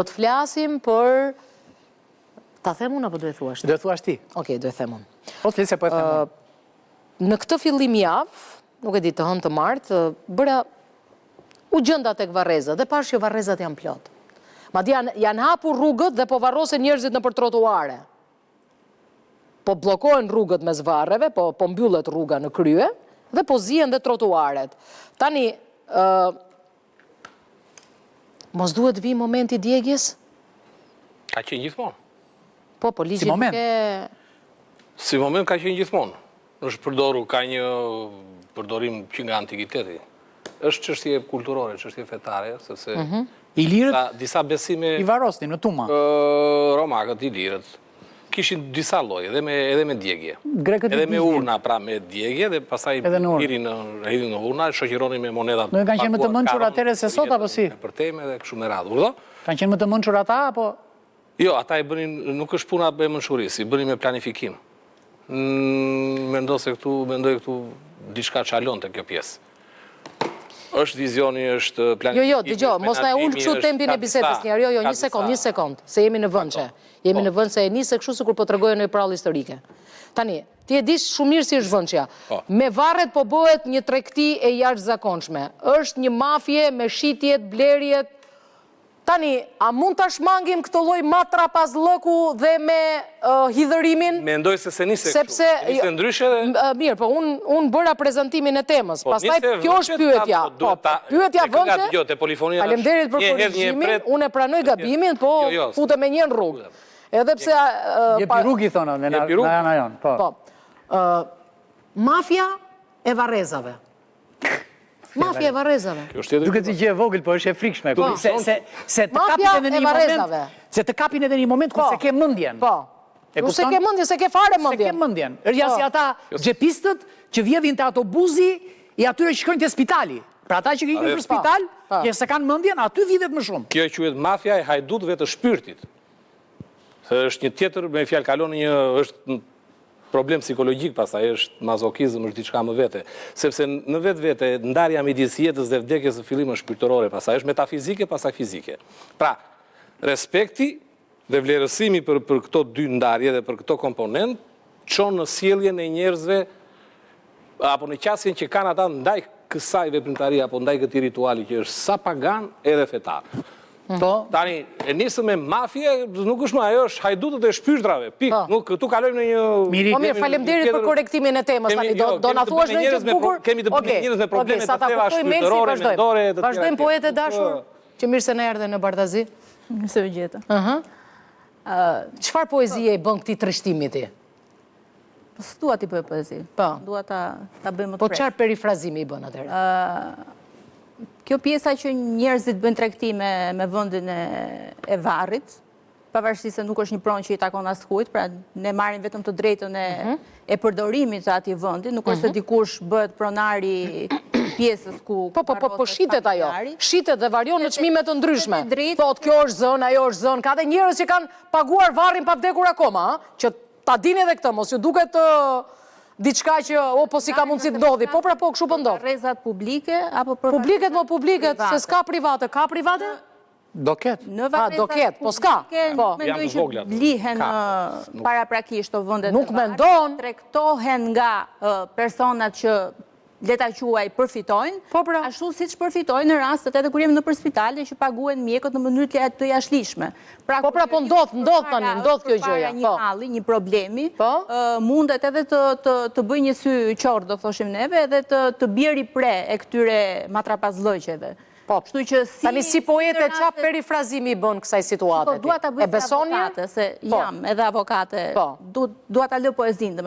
Do të flasim për... Ta them unë apo do e thuash? Do e thuash ti. Okej, do e them unë. Po të po e them unë. Në këtë fillim javë, nuk e di të hënë të martë, bëra u gjënda tek Varreza dhe pash që Varrezat janë plot. Madje janë hapur rrugët dhe po varrosen njerëzit nëpër trotuare. Po bllokohen rrugët mes varreve, po mbyllet rruga në krye dhe po zihen dhe trotuaret. Tani mos duhet vi momenti djegjes? Ka qenë gjithmonë. Po, ligji nuk e... Si moment ka qenë gjithmonë. Është përdoru, ka një përdorim që nga antikiteti. Është çështje kulturore, çështje fetare, sepse Ilirët disa besime i varrosnin në Tuma. Romakët, ilirët kishin disa lloje, edhe me djegje. Edhe me urna, pra me djegje dhe pastaj hirin në urna, shoqëronin me monedat. Nuk kanë qenë më të mençur atëherë se sot apo si? Për teme dhe kështu me radhë. Urdhë? Kanë qenë më të mençur ata apo? Jo, ata i bënin, nuk është puna e mençurisë, i bënin me planifikim. Mendoj këtu diçka çalon te kjo pjesë. Është vizioni, është planifikimi. Jo, dëgjoj, mos na e ul kështu tempin e bisedës një herë. Jo, një sekond, se jemi në vend që. Jemi në vend se e nisë kështu sikur po tregojë në prallë historike. Tani, ti e dish shumë mirë si është vendçja. Me varret po bëhet një tregti e jashtëzakonshme. Është një mafje me shitjet, blerjet. Tani, a mund ta shmangim këtë lloj matrapazllëku dhe me hidhërimin? Mendoj se nisë kështu. Sepse ndryshe dhe... Mirë, po unë bëra prezantimin e temës. Pastaj kjo është pyetja. Pyetja vëndë. Faleminderit për korrigjimin. Unë e pranoj gabimin, po futem me një në rrugë. Edhe pse jepi rrugë i thonë në ana jon. Po. Mafja e Varrezave. Mafja e Varrezave. Duket si gjë e vogël, po është e frikshme. Se të kapin edhe një moment ku se ke mendjen. Po. Nuk se ke mendjen, se ke fare mendjen. Se ke mendjen. Janë si ata xhepistët që vjedhin te autobusi i atyre që shkojnë te spitali. Pra ata që ikin për spital, që se kanë mendjen, aty vjedhet më shumë. Kjo quhet mafja e hajdutëve të shpirtit. Se është një tjetër, me fjalë kalon një është problem psikologjik, pastaj është mazokizëm, është diçka më vete. Sepse në vetvete ndarja midis jetës dhe vdekjes së fillim është shpirtërore, pastaj është metafizike, pastaj fizike. Pra, respekti dhe vlerësimi për këto dy ndarje dhe për këto komponent çon në sjelljen e njerëzve apo në qasjen që kanë ata ndaj kësaj veprimtarie apo ndaj këtij rituali që është sa pagan edhe fetar. Tani, e nisëm me mafje, nuk është më ajo, është hajdutët e shpirtrave, pikë. Nuk, këtu kalojmë në një... Po mirë, faleminderit për korrektimin e temës, tani, do na thuash në që të bukur... Kemi të bëjmë njerëz me probleme të theva shpirtërore, mendore... Vazhdojmë poete dashur, që mirë se ne erdhe në Bardazi. Se u gjeta. Çfarë poezie i bën këtij trishtimi ti? Po s'dua ti bëj poezi. Po. Dua ta bëjmë më të Po çfarë perifrazimi i bën atëherë? Kjo pjesa që njerëzit bëjnë tregti me vendin e varrit, pavarësisht se nuk është një pronë që i takon askujt, pra ne marrim vetëm të drejtën e përdorimit të atij vendi, nuk është se dikush bëhet pronari pjesës ku... Po shitet ajo. Shitet dhe varion në çmime të ndryshme. Thot, kjo është zënë, ajo është zënë. Ka dhe njerëz që kanë paguar varrin pa vdekur akoma, që ta dini edhe këtë, mos ju duket diçka që, po si ka mundësi të ndodhi, po pra po, kështu po ndodh. Rrezat publike, apo... Publiket, mo publiket, se s'ka private. Ka private? Do ketë. Në varrezat do ketë, po s'ka. Mendoj që lihen paraprakisht të vendet nuk mendon. Tregtohen nga personat që le ta quaj përfitojnë, ashtu siç përfitojnë në rastet edhe kur jemi nëpër spitale që paguhen mjekët në mënyrë të jashtëligjshme. Po ndodh tani, ndodh kjo gjëja. Një halli, një problemi, mundet edhe të bëjë një sy qorr, do thoshim neve, edhe të bjerë pre e këtyre matrapazllëqeve. Kështu që tani si poete çfarë perifrazimi i bën kësaj situate? Dua ta bëj avokate, se jam edhe avokate. Dua ta lë poezinë.